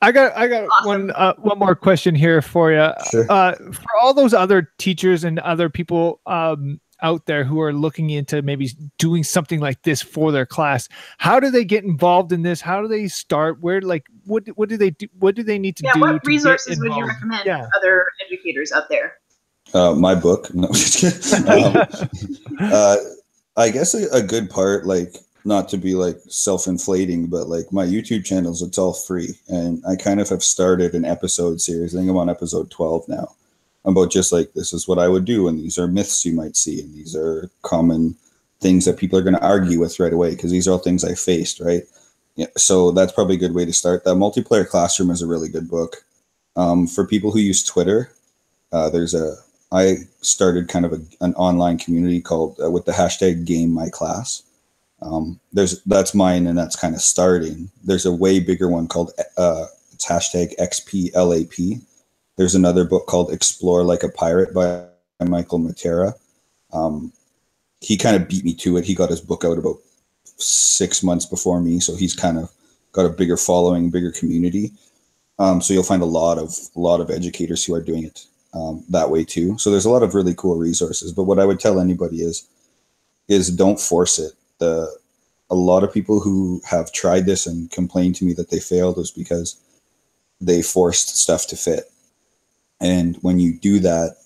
I got Awesome. one more question here for you. Sure. For all those other teachers and other people out there who are looking into maybe doing something like this for their class, how do they get involved in this? How do they start? Where, like, what do they do? What do they need to do? What to resources get would you involved? recommend Yeah. to other educators out there? My book. No, just kidding. I guess a good part, like, not to be like self-inflating, but like my YouTube channels, it's all free. And I kind of have started an episode series. I think I'm on episode 12 now, about just like, this is what I would do. And these are myths you might see. And these are common things that people are going to argue with right away, because these are all things I faced, right? Yeah, so that's probably a good way to start. That Multiplayer Classroom is a really good book. For people who use Twitter, I started kind of an online community called with the hashtag #GameMyClass. That's mine, and that's kind of starting. There's a way bigger one called it's hashtag XPLAP. There's another book called Explore Like a Pirate by Michael Matera. He kind of beat me to it. He got his book out about 6 months before me, so he's kind of got a bigger following, bigger community. So you'll find a lot of educators who are doing it that way too. So there's a lot of really cool resources. But what I would tell anybody is don't force it. A lot of people who have tried this and complained to me that they failed was because they forced stuff to fit. And when you do that,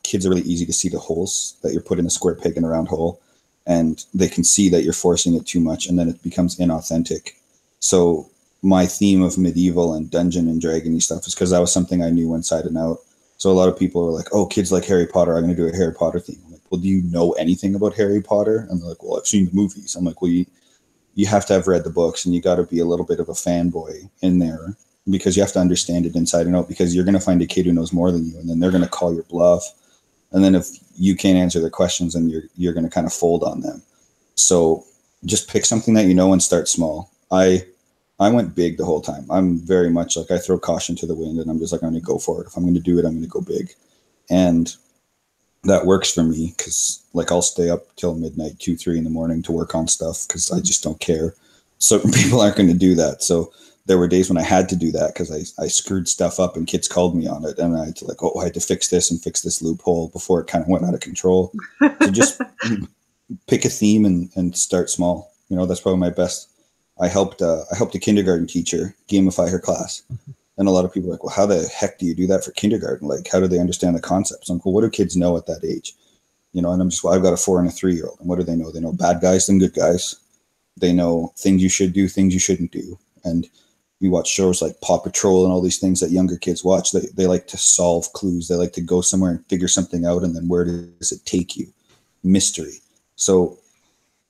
kids are really easy to see the holes that you're putting a square peg in a round hole, and they can see that you're forcing it too much, and then it becomes inauthentic. So my theme of medieval and dungeon and dragon-y stuff is because that was something I knew inside and out. So a lot of people are like, oh, kids like Harry Potter, I'm going to do a Harry Potter theme. I'm like, well, do you know anything about Harry Potter? And they're like, well, I've seen the movies. I'm like, well, you have to have read the books, and you got to be a little bit of a fanboy in there, because you have to understand it inside and out, because you're going to find a kid who knows more than you, and then they're going to call your bluff. And then if you can't answer their questions, then you're going to kind of fold on them. So just pick something that you know and start small. I went big the whole time. I'm very much like, I throw caution to the wind, and I'm just like, I'm going to go for it. If I'm going to do it, I'm going to go big. And that works for me, because like I'll stay up till midnight, 2-3 in the morning to work on stuff, because I just don't care. Certain people aren't going to do that. So there were days when I had to do that because I screwed stuff up and kids called me on it. And I had to I had to fix this and fix this loophole before it kind of went out of control. So just pick a theme and start small. You know, that's probably my best. I helped a kindergarten teacher gamify her class. And a lot of people are like, well, how the heck do you do that for kindergarten? Like, how do they understand the concepts? I'm like, well, what do kids know at that age? You know, and I've got a 4 and a 3-year-old. And what do they know? They know bad guys and good guys. They know things you should do, things you shouldn't do. And we watch shows like Paw Patrol and all these things that younger kids watch. They like to solve clues. They like to go somewhere and figure something out, and then where does it take you? Mystery. So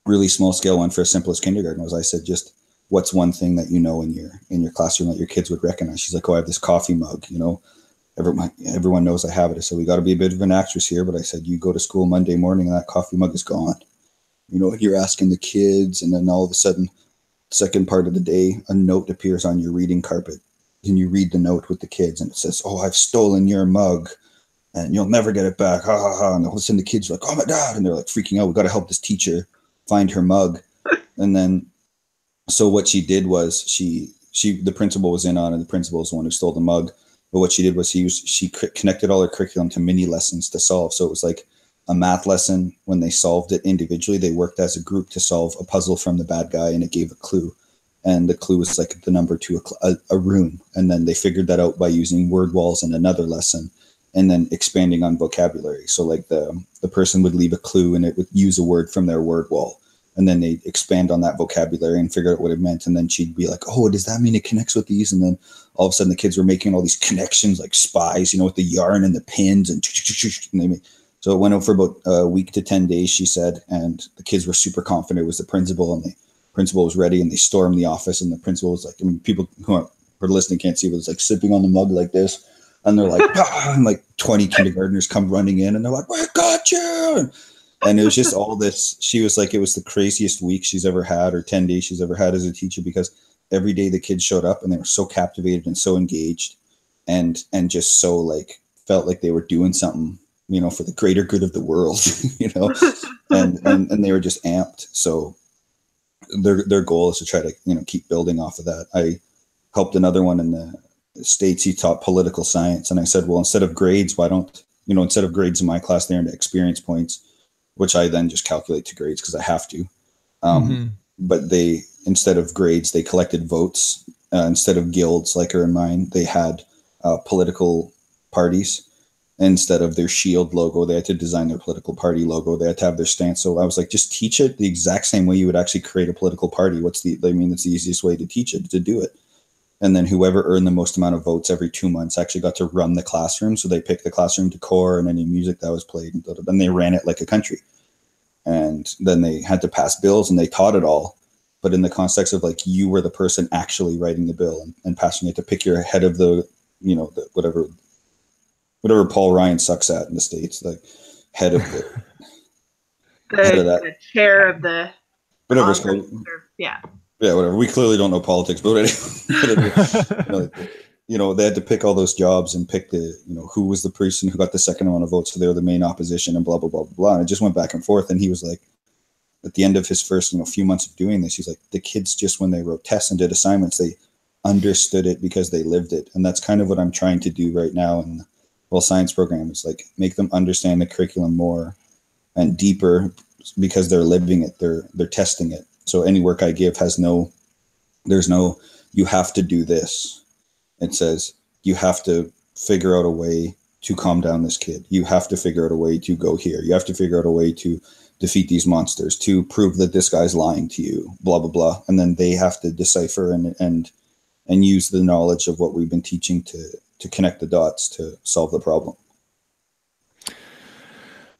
really small scale one for as simple as kindergarten was, I said, just what's one thing that you know in your classroom that your kids would recognize? She's like, oh, I have this coffee mug, you know. Everyone knows I have it. So we got to be a bit of an actress here, but I said, you go to school Monday morning and that coffee mug is gone. You know, you're asking the kids, and then all of a sudden, second part of the day, a note appears on your reading carpet, and you read the note with the kids, and it says, oh, I've stolen your mug and you'll never get it back. Ha ha ha. And all of a sudden the kids are like, oh my God. And they're like freaking out. We got to help this teacher find her mug. And then, so what she did was the principal was in on it. The principal was the one who stole the mug. But what she did was she connected all her curriculum to mini lessons to solve. So it was like a math lesson. When they solved it individually, they worked as a group to solve a puzzle from the bad guy, and it gave a clue. And the clue was like the number to a room. And then they figured that out by using word walls in another lesson, and then expanding on vocabulary. So like the person would leave a clue and it would use a word from their word wall. And then they expand on that vocabulary and figure out what it meant. And then she'd be like, oh, does that mean it connects with these? And then all of a sudden the kids were making all these connections like spies, you know, with the yarn and the pins and so it went on for about a week to 10 days, she said. And the kids were super confident it was the principal, and the principal was ready, and they stormed the office, and the principal was like, I mean, people who are listening can't see, but it's like sipping on the mug like this. And they're like, ah, and like 20 kindergartners come running in, and they're like, we got you. And it was just all this. She was like, it was the craziest week she's ever had, or 10 days she's ever had as a teacher, because every day the kids showed up and they were so captivated and so engaged and just so like felt like they were doing something, you know, for the greater good of the world, you know, and they were just amped. So their goal is to try to, you know, keep building off of that. I helped another one in the States. He taught political science. And I said, well, instead of grades, why don't, you know, instead of grades in my class, they're into experience points, which I then just calculate to grades because I have to. But they, instead of grades, they collected votes. Instead of guilds like are in mine, they had political parties. Instead of their shield logo, they had to design their political party logo. They had to have their stance. So I was like, just teach it the exact same way you would actually create a political party. It's the easiest way to teach it, to do it. And then whoever earned the most amount of votes every 2 months actually got to run the classroom. So they picked the classroom decor and any music that was played, and then they ran it like a country. And then they had to pass bills, and they taught it all. But in the context of like, you were the person actually writing the bill and passing it to pick your head of the, you know, the, whatever Paul Ryan sucks at in the States, like head of the chair of the whatever it's called. Yeah, whatever. We clearly don't know politics, but anyway, you know, they had to pick all those jobs and pick the, you know, who was the person who got the second amount of votes, so they were the main opposition, and blah blah blah blah blah. And it just went back and forth. And he was like, at the end of his first, you know, few months of doing this, he's like, the kids just, when they wrote tests and did assignments, they understood it because they lived it. And that's kind of what I'm trying to do right now in the whole science program, is like make them understand the curriculum more and deeper because they're living it, they're testing it. So any work I give there's no you have to do this. It says you have to figure out a way to calm down this kid. You have to figure out a way to go here. You have to figure out a way to defeat these monsters, to prove that this guy's lying to you, blah blah blah. And then they have to decipher and use the knowledge of what we've been teaching to connect the dots to solve the problem.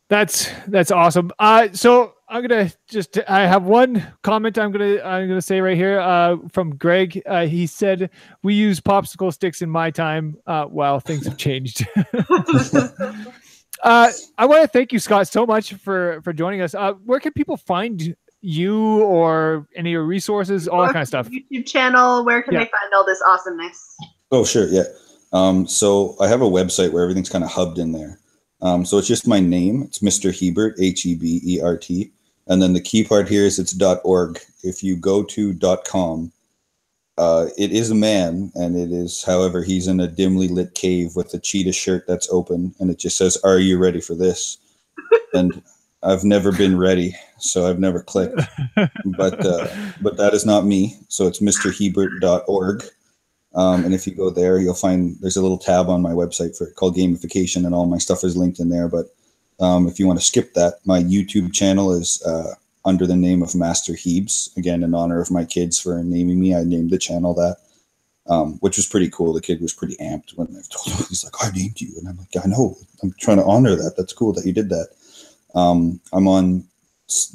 That's awesome. So I have one comment I'm gonna say right here from Greg. He said, we use popsicle sticks in my time. Wow, things have changed. I want to thank you, Scott, so much for joining us. Where can people find you or any of your resources, all that kind of stuff? YouTube channel. Where can they find all this awesomeness? Oh, sure. Yeah. So I have a website where everything's kind of hubbed in there. So it's just my name. It's Mr. Hebert, Hebert. And then the key part here is it's .org. If you go to .com, it is a man, and it is, however, he's in a dimly lit cave with a cheetah shirt that's open, and it just says, "Are you ready for this?" And I've never been ready, so I've never clicked. But that is not me. So it's mrhebert.org. And if you go there, you'll find there's a little tab on my website called Gamification, and all my stuff is linked in there. But if you want to skip that, my YouTube channel is under the name of Master Hebes, again, in honor of my kids for naming me. I named the channel that. which was pretty cool. The kid was pretty amped when I told him. He's like, I named you. And I'm like, I know. I'm trying to honor that. That's cool that you did that. I'm on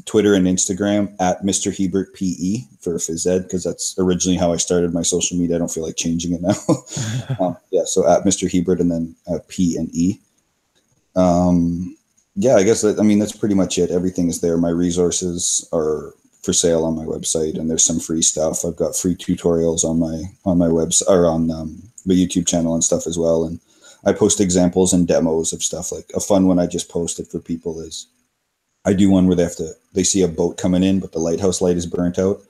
Twitter and Instagram at Mr. Hebert PE for phys ed, because that's originally how I started my social media. I don't feel like changing it now. So at Mr. Hebert and then P and E. I guess that's pretty much it. Everything is there. My resources are for sale on my website, and there's some free stuff. I've got free tutorials on my website, or on the YouTube channel and stuff as well. And I post examples and demos of stuff. Like a fun one I just posted for people is I do one where they see a boat coming in, but the lighthouse light is burnt out.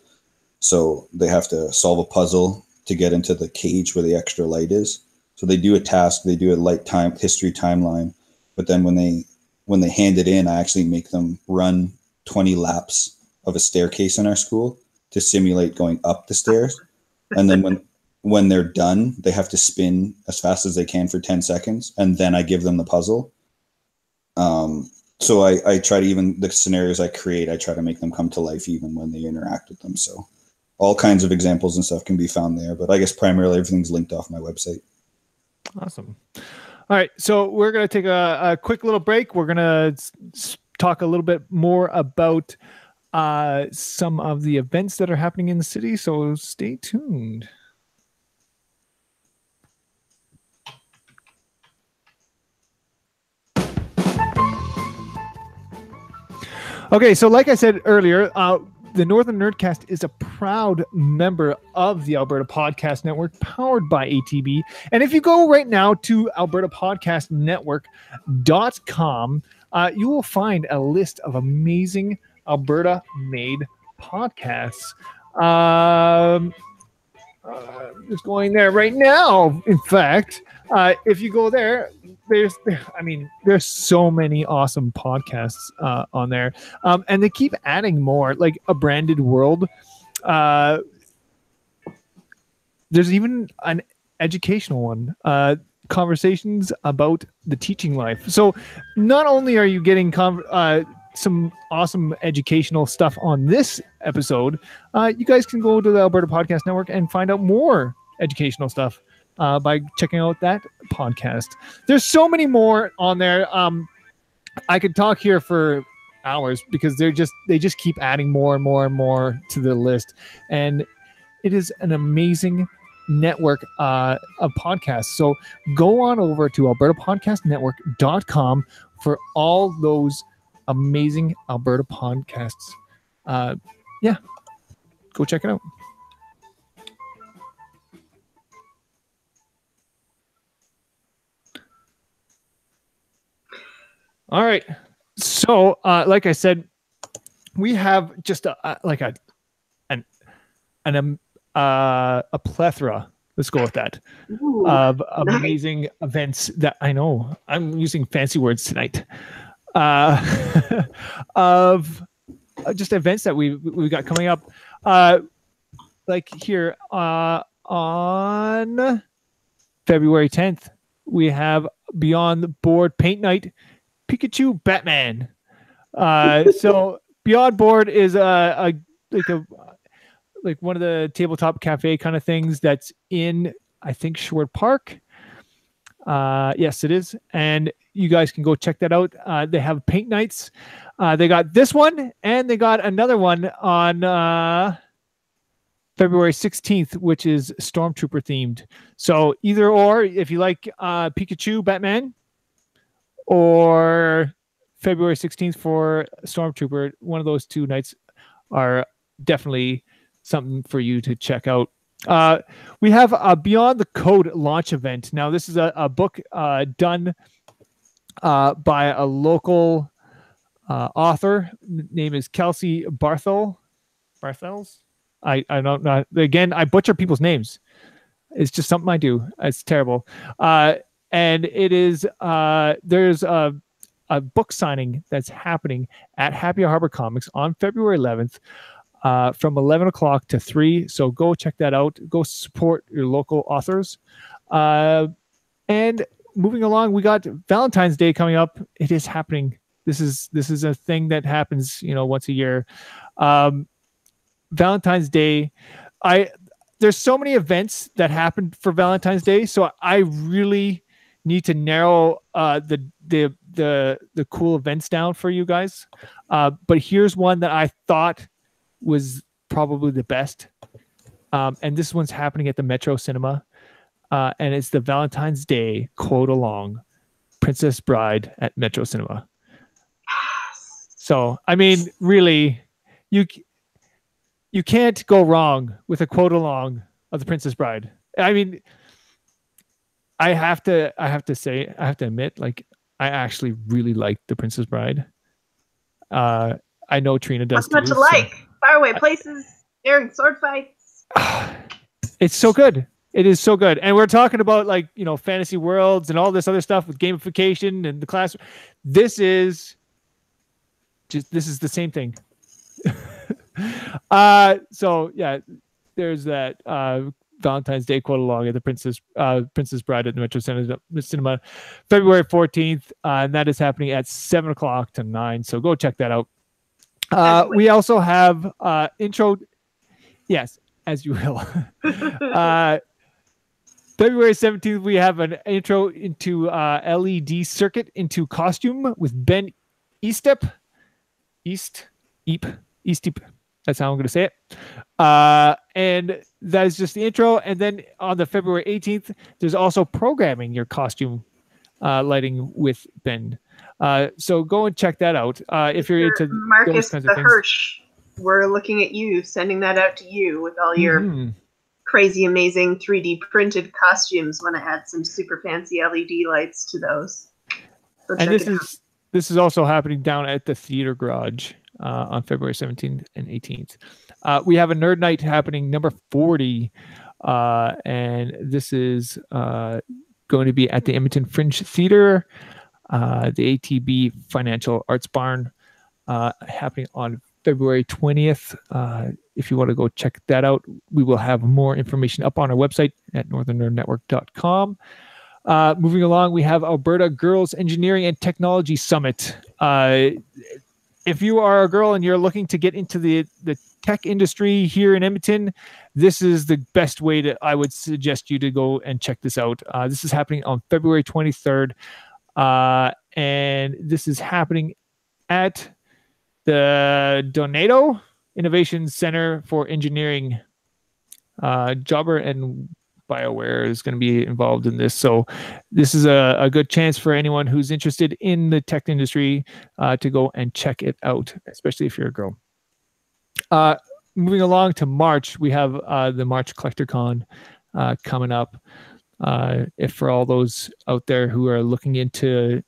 So they have to solve a puzzle to get into the cage where the extra light is. So they do a task, they do a history timeline, but then when they hand it in, I actually make them run 20 laps of a staircase in our school to simulate going up the stairs. And then when they're done, they have to spin as fast as they can for 10 seconds. And then I give them the puzzle. So I try to, even the scenarios I create, I try to make them come to life even when they interact with them. So all kinds of examples and stuff can be found there, but I guess primarily everything's linked off my website. Awesome. All right. So we're going to take a quick little break. We're going to talk a little bit more about some of the events that are happening in the city. So stay tuned. Okay, so like I said earlier, the Northern Nerdcast is a proud member of the Alberta Podcast Network, powered by ATB. And if you go right now to albertapodcastnetwork.com, you will find a list of amazing Alberta-made podcasts. Just going there right now. In fact, if you go there, there's so many awesome podcasts on there, and they keep adding more, like A Branded World. There's even an educational one, conversations about the teaching life. So not only are you getting some awesome educational stuff on this episode, you guys can go to the Alberta Podcast Network and find out more educational stuff by checking out that podcast. There's so many more on there. I could talk here for hours because they just keep adding more and more and more to the list, and it is an amazing network of podcasts. So go on over to albertapodcastnetwork.com for all those amazing Alberta podcasts. Go check it out. All right. So, like I said, we have just a plethora. Let's go with that. Ooh, of nice. amazing events that I know I'm using fancy words tonight. Of just events that we got coming up. Like here on February 10th, we have Beyond the Board Paint Night, Pikachu Batman. So Beyond Board is like one of the tabletop cafe kind of things that's in, I think, Sherwood Park. Yes, it is. And you guys can go check that out. They have paint nights. They got this one, and they got another one on February 16th, which is Stormtrooper themed. So either or, if you like Pikachu Batman, or February 16th for Stormtrooper, one of those two nights are definitely something for you to check out. We have a Beyond the Code launch event. Now, this is a book done by a local author. Name is Kelsey Barthels. I don't know. Again, I butcher people's names. It's just something I do. It's terrible. And it is there's a book signing that's happening at Happy Harbor Comics on February 11th. From 11 o'clock to 3. So go check that out. Go support your local authors. And moving along, we got Valentine's Day coming up. It is happening. This is a thing that happens, once a year. Valentine's Day. there's so many events that happened for Valentine's Day, so I really need to narrow the cool events down for you guys. But here's one that I thought was probably the best, and this one's happening at the Metro Cinema, and it's the Valentine's Day quote along Princess Bride at Metro Cinema. So I mean, really, you can't go wrong with a quote along of the Princess Bride. I mean, I have to admit, like, I actually really like the Princess Bride. I know Trina does. What's not to like? Faraway places, daring sword fights. It's so good. It is so good. And we're talking about, like, you know, fantasy worlds and all this other stuff with gamification and the class. This is the same thing. So yeah, there's that Valentine's Day quote along at the Princess Bride at the Metro Cinema, February 14th, and that is happening at 7 o'clock to 9. So go check that out. We also have intro. Yes, as you will. February 17th, we have an intro into LED circuit into costume with Ben Eastep. Eastep. That's how I'm going to say it. And that is just the intro. And then on the February 18th, there's also programming your costume lighting with Ben. So go and check that out if you're into Marcus those kinds of the things. Hirsch. We're looking at you, sending that out to you with all your crazy, amazing 3D printed costumes. Want to add some super fancy LED lights to those. So and this is also happening down at the Theater Garage on February 17th and 18th. We have a Nerd Night happening, number 40, and this is going to be at the Edmonton Fringe Theater, the ATB Financial Arts Barn, happening on February 20th. If you want to go check that out, we will have more information up on our website at northernnerdnetwork.com. Moving along, we have Alberta Girls Engineering and Technology Summit. If you are a girl and you're looking to get into the tech industry here in Edmonton, this is the best way that I would suggest you to go and check this out. This is happening on February 23rd, and this is happening at the Donato Innovation Center for Engineering. Jobber and BioWare is going to be involved in this. So this is a good chance for anyone who's interested in the tech industry to go and check it out, especially if you're a girl. Moving along to March, we have the March Collector Con coming up. If for all those out there who are looking into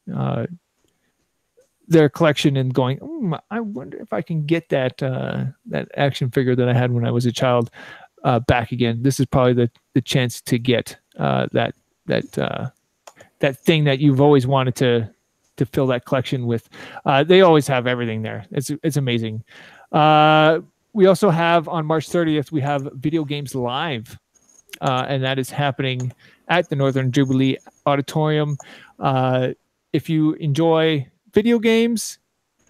their collection and going, I wonder if I can get that action figure that I had when I was a child back again. This is probably the chance to get that thing that you've always wanted to fill that collection with. They always have everything there. It's amazing. We also have on March 30th, we have Video Games Live, and that is happening at the Northern Jubilee Auditorium. If you enjoy video games,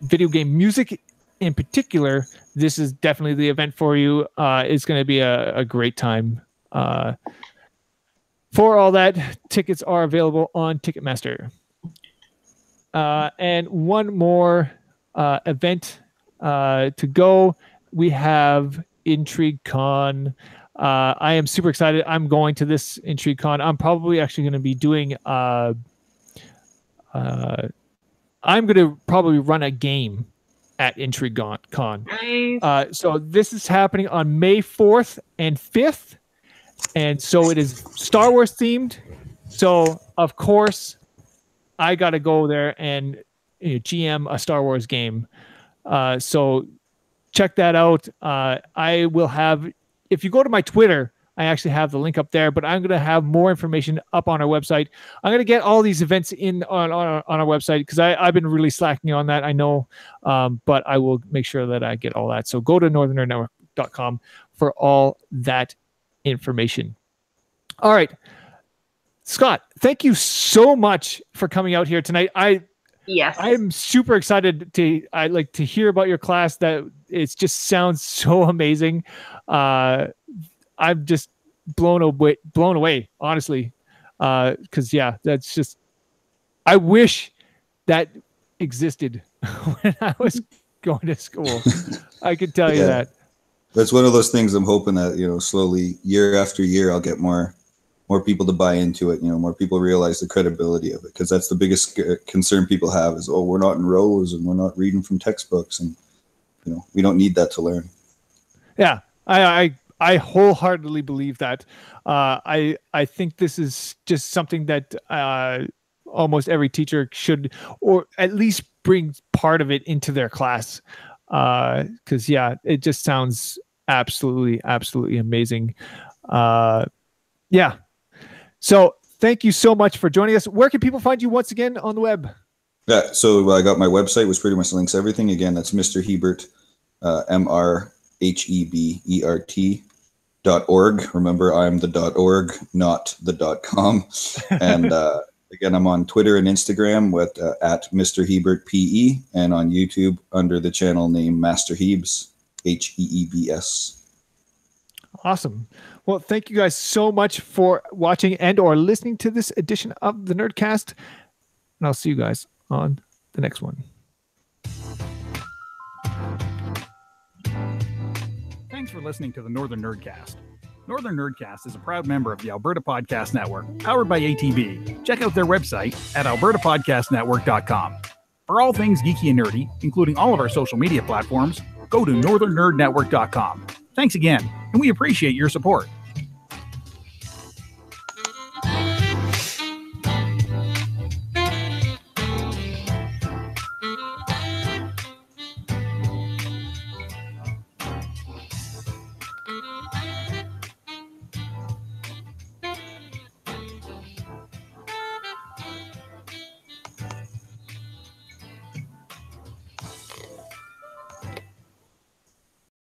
video game music in particular, this is definitely the event for you. It's going to be a great time. For all that, tickets are available on Ticketmaster. And one more event to go. We have Intrigue Con. I am super excited. I'm going to this Intrigue Con. I'm probably actually going to be doing I'm going to probably run a game at Intrigue Con. Nice. So this is happening on May 4th and 5th. And so it is Star Wars themed. So, of course, I got to go there and GM a Star Wars game. So check that out. I will have, if you go to my Twitter, I actually have the link up there, but I'm going to have more information up on our website. I'm going to get all these events in on our website because I've been really slacking on that, I know, but I will make sure that I get all that. So go to northernnerdnetwork.com for all that information. All right. Scott, thank you so much for coming out here tonight. Yes. I'm super excited to hear about your class. That it just sounds so amazing. I'm just blown away, honestly. Because that's just, I wish that existed when I was going to school. I could tell you that. That's one of those things I'm hoping that, slowly year after year, I'll get more people to buy into it. More people realize the credibility of it, because that's the biggest concern people have is, oh, we're not in rows and we're not reading from textbooks, and we don't need that to learn. Yeah, I wholeheartedly believe that. I think this is just something that almost every teacher should, or at least bring part of it into their class. Because it just sounds absolutely amazing. So thank you so much for joining us. Where can people find you once again on the web? Yeah, so I got my website, which pretty much links everything. Again, that's Mr. Hebert, MrHebert.org. Remember, I'm the .org, not the .com. And again, I'm on Twitter and Instagram with at Mr. Hebert PE, and on YouTube under the channel name Master Hebes, HEEBS. Awesome. Well, thank you guys so much for watching and or listening to this edition of the Nerdcast. And I'll see you guys on the next one. Thanks for listening to the Northern Nerdcast. Northern Nerdcast is a proud member of the Alberta Podcast Network, powered by ATB. Check out their website at albertapodcastnetwork.com. For all things geeky and nerdy, including all of our social media platforms, go to northernnerdnetwork.com. Thanks again, and we appreciate your support.